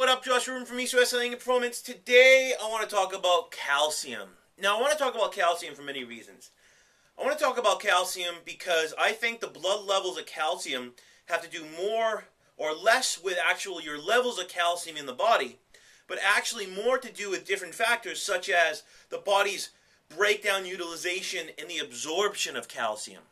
What up, Josh Rubin from East West Athletic Performance. Today, I want to talk about calcium. Now, I want to talk about calcium for many reasons. I want to talk about calcium because I think the blood levels of calcium have to do more or less with your levels of calcium in the body, but actually more to do with different factors such as the body's breakdown utilization and the absorption of calcium.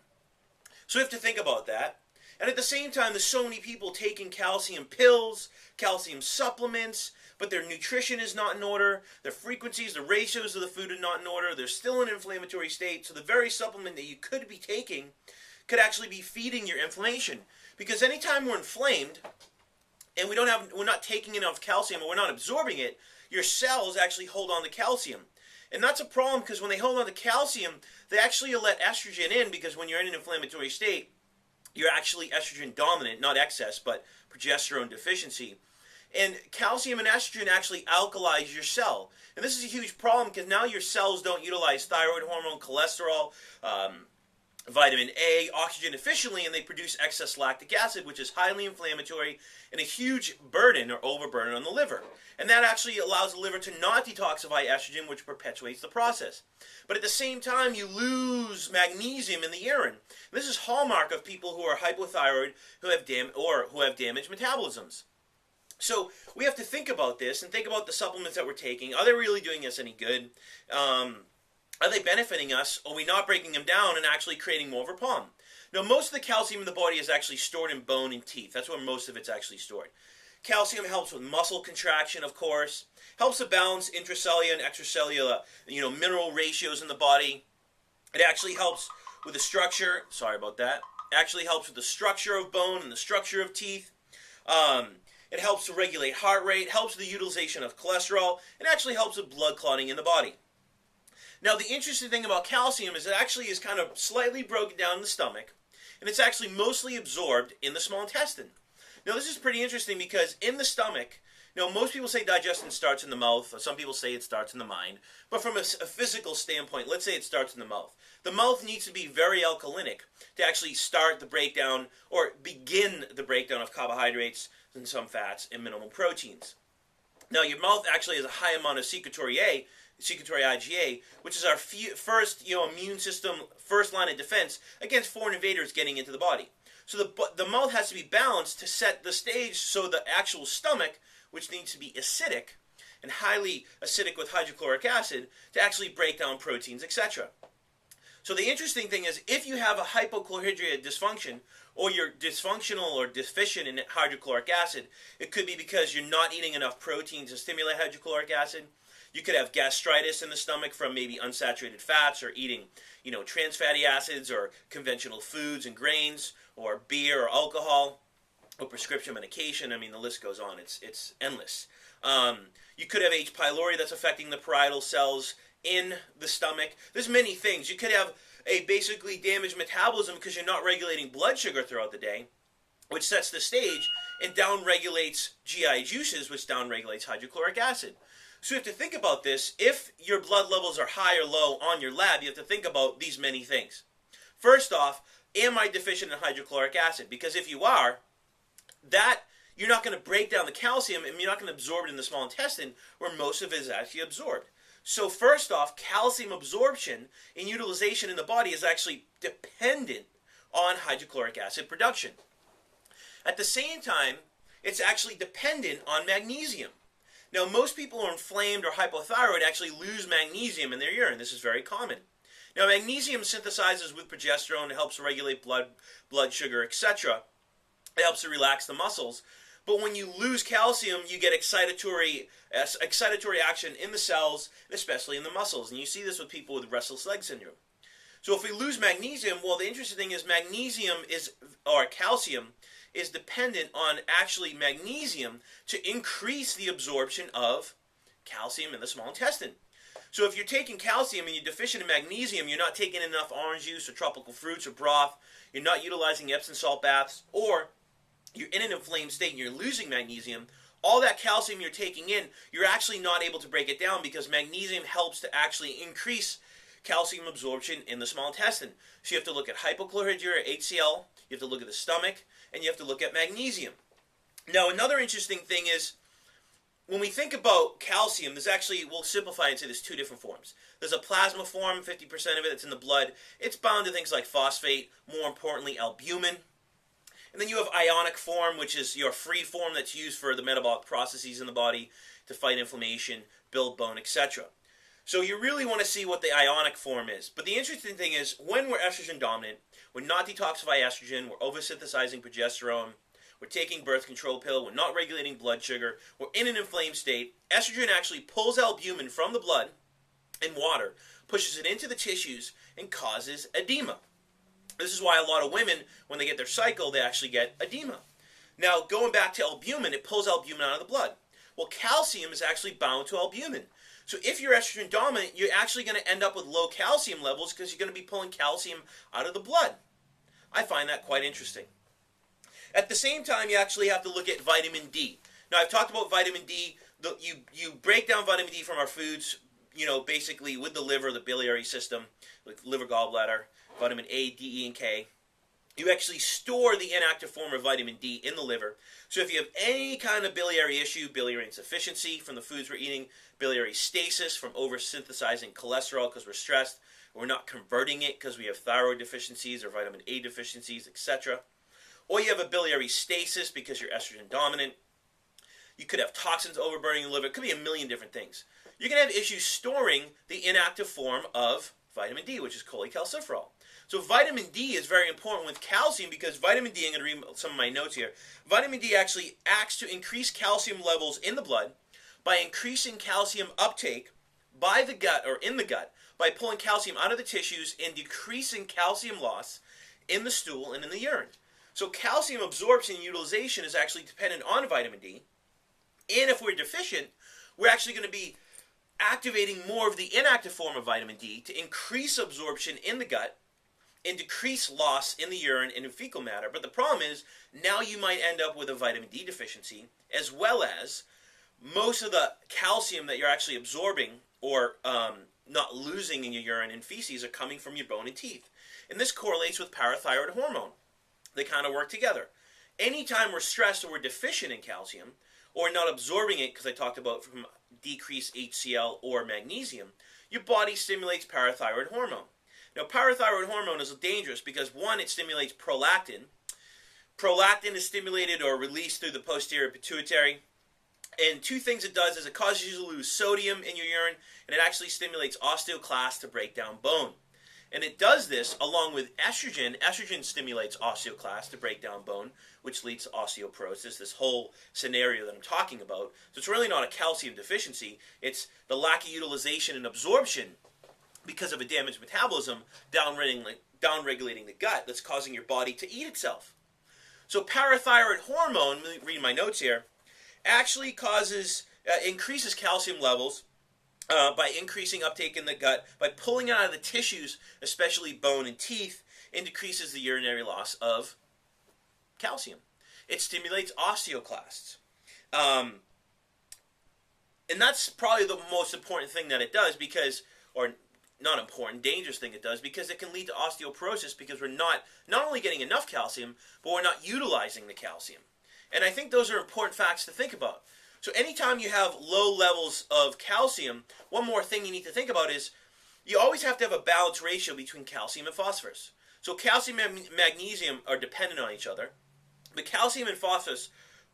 So we have to think about that. And at the same time, there's so many people taking calcium pills, calcium supplements, but their nutrition is not in order, their frequencies, the ratios of the food are not in order, they're still in an inflammatory state, so the very supplement that you could be taking could actually be feeding your inflammation. Because anytime we're inflamed, and we're not taking enough calcium or we're not absorbing it, your cells actually hold on to calcium. And that's a problem because when they hold on to calcium, they actually let estrogen in because when you're in an inflammatory state, you're actually estrogen dominant, not excess, but progesterone deficiency. And calcium and estrogen actually alkalize your cell. And this is a huge problem because now your cells don't utilize thyroid hormone, cholesterol, vitamin A, oxygen efficiently, and they produce excess lactic acid, which is highly inflammatory and a huge burden or overburden on the liver. And that actually allows the liver to not detoxify estrogen, which perpetuates the process. But at the same time, you lose magnesium in the urine. And this is hallmark of people who are hypothyroid who have damaged metabolisms. So we have to think about this and think about the supplements that we're taking. Are they really doing us any good? Are they benefiting us? Or are we not breaking them down and actually creating more of a problem? Now, most of the calcium in the body is actually stored in bone and teeth. That's where most of it's actually stored. Calcium helps with muscle contraction, of course. Helps to balance intracellular and extracellular, mineral ratios in the body. It actually helps with the structure. Sorry about that. It actually helps with the structure of bone and the structure of teeth. It helps to regulate heart rate. Helps with the utilization of cholesterol. It actually helps with blood clotting in the body. Now, the interesting thing about calcium is it actually is kind of slightly broken down in the stomach, and it's actually mostly absorbed in the small intestine. Now, this is pretty interesting because in the stomach, most people say digestion starts in the mouth, or some people say it starts in the mind, but from a physical standpoint, let's say it starts in the mouth. The mouth needs to be very alkalinic to actually start the breakdown, or begin the breakdown of carbohydrates and some fats and minimal proteins. Now, your mouth actually has a high amount of secretory IgA, which is our first immune system, first line of defense against foreign invaders getting into the body. So the mouth has to be balanced to set the stage so the actual stomach, which needs to be acidic and highly acidic with hydrochloric acid, to actually break down proteins, etc. So the interesting thing is if you have a hypochlorhydria dysfunction, or you're dysfunctional or deficient in hydrochloric acid, it could be because you're not eating enough protein to stimulate hydrochloric acid. You could have gastritis in the stomach from maybe unsaturated fats or eating, trans fatty acids or conventional foods and grains or beer or alcohol or prescription medication. I mean, the list goes on. It's endless. You could have H. pylori that's affecting the parietal cells in the stomach. There's many things. You could have a basically damaged metabolism because you're not regulating blood sugar throughout the day, which sets the stage and downregulates GI juices, which downregulates hydrochloric acid. So you have to think about this. If your blood levels are high or low on your lab, you have to think about these many things. First off, am I deficient in hydrochloric acid? Because if you are, you're not going to break down the calcium and you're not going to absorb it in the small intestine where most of it is actually absorbed. So first off, calcium absorption and utilization in the body is actually dependent on hydrochloric acid production. At the same time, it's actually dependent on magnesium. Now, most people who are inflamed or hypothyroid actually lose magnesium in their urine. This is very common. Now, magnesium synthesizes with progesterone. It helps to regulate blood sugar, etc. It helps to relax the muscles. But when you lose calcium, you get excitatory action in the cells, especially in the muscles. And you see this with people with restless leg syndrome. So if we lose magnesium, well, the interesting thing is calcium is dependent on actually magnesium to increase the absorption of calcium in the small intestine. So if you're taking calcium and you're deficient in magnesium, you're not taking enough orange juice or tropical fruits or broth, you're not utilizing Epsom salt baths, or you're in an inflamed state and you're losing magnesium, all that calcium you're taking in, you're actually not able to break it down because magnesium helps to actually increase calcium absorption in the small intestine. So you have to look at hypochlorhydria, HCl, you have to look at the stomach, and you have to look at magnesium. Now, another interesting thing is when we think about calcium, there's actually, we'll simplify and say there's two different forms. There's a plasma form, 50% of it that's in the blood. It's bound to things like phosphate, more importantly, albumin. And then you have ionic form, which is your free form that's used for the metabolic processes in the body to fight inflammation, build bone, etc. So you really want to see what the ionic form is. But the interesting thing is, when we're estrogen dominant, we're not detoxifying estrogen, we're oversynthesizing progesterone, we're taking birth control pill, we're not regulating blood sugar, we're in an inflamed state, estrogen actually pulls albumin from the blood and water, pushes it into the tissues, and causes edema. This is why a lot of women, when they get their cycle, they actually get edema. Now, going back to albumin, it pulls albumin out of the blood. Well, calcium is actually bound to albumin. So if you're estrogen dominant, you're actually going to end up with low calcium levels because you're going to be pulling calcium out of the blood. I find that quite interesting. At the same time, you actually have to look at vitamin D. Now, I've talked about vitamin D. You break down vitamin D from our foods, basically with the liver, the biliary system, like liver, gallbladder, vitamin A, D, E, and K. You actually store the inactive form of vitamin D in the liver. So if you have any kind of biliary issue, biliary insufficiency from the foods we're eating, biliary stasis from oversynthesizing cholesterol because we're stressed, or we're not converting it because we have thyroid deficiencies or vitamin A deficiencies, etc. Or you have a biliary stasis because you're estrogen dominant. You could have toxins overburning the liver. It could be a million different things. You're going to have issues storing the inactive form of vitamin D, which is cholecalciferol. So vitamin D is very important with calcium because vitamin D, I'm going to read some of my notes here, vitamin D actually acts to increase calcium levels in the blood by increasing calcium uptake by the gut or in the gut by pulling calcium out of the tissues and decreasing calcium loss in the stool and in the urine. So calcium absorption and utilization is actually dependent on vitamin D. And if we're deficient, we're actually going to be activating more of the inactive form of vitamin D to increase absorption in the gut and decrease loss in the urine and in fecal matter. But the problem is, now you might end up with a vitamin D deficiency, as well as most of the calcium that you're actually absorbing or not losing in your urine and feces are coming from your bone and teeth. And this correlates with parathyroid hormone. They kind of work together. Anytime we're stressed or we're deficient in calcium, or not absorbing it, because I talked about from decreased HCl or magnesium, your body stimulates parathyroid hormone. Now, parathyroid hormone is dangerous because, one, it stimulates prolactin. Prolactin is stimulated or released through the posterior pituitary. And two things it does is it causes you to lose sodium in your urine, and it actually stimulates osteoclasts to break down bone. And it does this along with estrogen. Estrogen stimulates osteoclasts to break down bone, which leads to osteoporosis, this whole scenario that I'm talking about. So it's really not a calcium deficiency. It's the lack of utilization and absorption because of a damaged metabolism downregulating the gut that's causing your body to eat itself. So parathyroid hormone, let me read my notes here, actually increases calcium levels by increasing uptake in the gut, by pulling it out of the tissues, especially bone and teeth, and decreases the urinary loss of calcium. It stimulates osteoclasts. And that's probably the most important thing that it does because, or not important, dangerous thing it does, because it can lead to osteoporosis because we're not only getting enough calcium, but we're not utilizing the calcium. And I think those are important facts to think about. So anytime you have low levels of calcium, one more thing you need to think about is you always have to have a balanced ratio between calcium and phosphorus. So calcium and magnesium are dependent on each other. But calcium and phosphorus,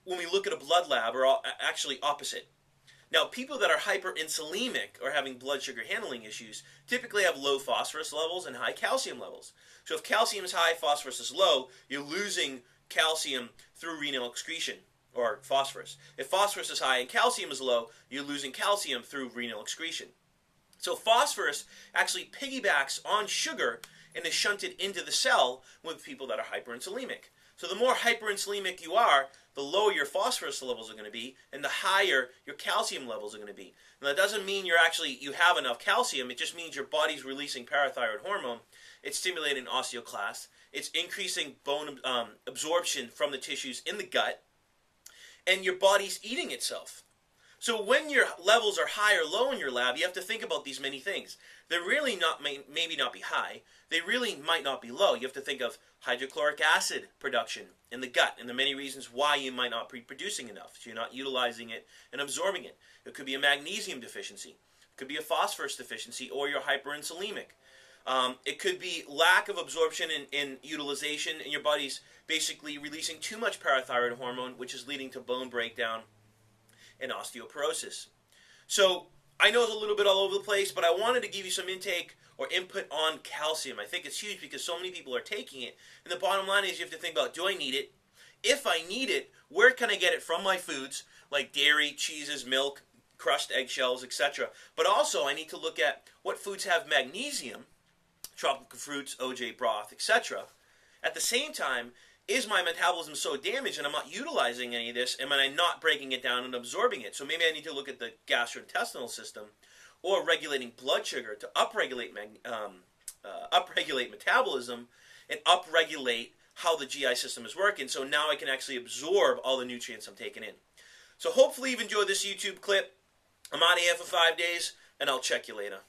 when we look at a blood lab, are actually opposite. Now, people that are hyperinsulinic or having blood sugar handling issues typically have low phosphorus levels and high calcium levels. So if calcium is high, phosphorus is low, you're losing calcium through renal excretion, or phosphorus. If phosphorus is high and calcium is low, you're losing calcium through renal excretion. So phosphorus actually piggybacks on sugar and is shunted into the cell with people that are hyperinsulinic. So the more hyperinsulinic you are, the lower your phosphorus levels are going to be, and the higher your calcium levels are going to be. Now that doesn't mean you have enough calcium. It just means your body's releasing parathyroid hormone. It's stimulating osteoclasts. It's increasing bone absorption from the tissues in the gut, and your body's eating itself. So when your levels are high or low in your lab, you have to think about these many things. They're really not, maybe not be high. They really might not be low. You have to think of hydrochloric acid production in the gut and the many reasons why you might not be producing enough. So you're not utilizing it and absorbing it. It could be a magnesium deficiency. It could be a phosphorus deficiency, or you're hyperinsulinic. It could be lack of absorption and utilization, and your body's basically releasing too much parathyroid hormone, which is leading to bone breakdown and osteoporosis. So I know it's a little bit all over the place, but I wanted to give you some intake or input on calcium. I think it's huge because so many people are taking it. And the bottom line is you have to think about, do I need it? If I need it, where can I get it from my foods, like dairy, cheeses, milk, crushed eggshells, etc. But also I need to look at what foods have magnesium, tropical fruits, OJ broth, etc. At the same time, is my metabolism so damaged and I'm not utilizing any of this, am I not breaking it down and absorbing it? So maybe I need to look at the gastrointestinal system, or regulating blood sugar to upregulate metabolism and upregulate how the GI system is working, so now I can actually absorb all the nutrients I'm taking in. So hopefully you've enjoyed this YouTube clip. I'm out of here for 5 days, and I'll check you later.